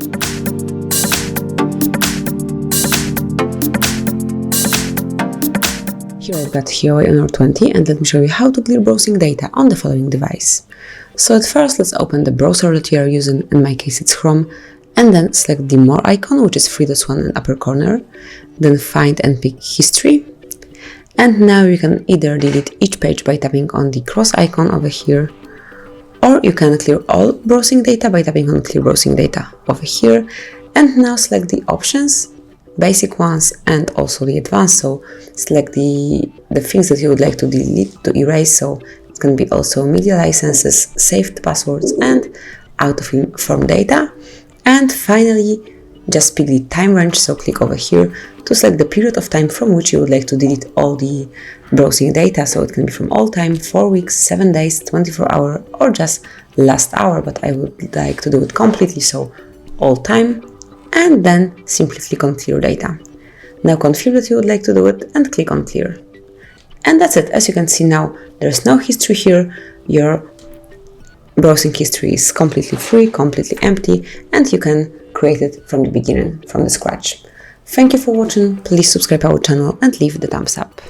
Here I've got HUAWEI Honor 20 and let me show you how to clear browsing data on the following device. So at first let's open the browser that you are using, in my case it's Chrome, and then select the More icon, which is 3 dots 1 in the upper corner, then find and pick History. And now you can either delete each page by tapping on the cross icon over here, or you can clear all browsing data by tapping on Clear Browsing Data over here. And now select the options, basic ones and also the advanced. So select the things that you would like to delete, to erase. So it can be also media licenses, saved passwords and out of inform data. And finally, just pick the time range. So click over here to select the period of time from which you would like to delete all the browsing data. So it can be from all time, 4 weeks, 7 days, 24 hours, or just last hour. But I would like to do it completely, so all time. And then simply click on Clear Data. Now confirm that you would like to do it and click on Clear. And that's it. As you can see now, there's no history here. Your browsing history is completely free, completely empty, and you can create it from the beginning, from the scratch. Thank you for watching. Please subscribe our channel and leave the thumbs up.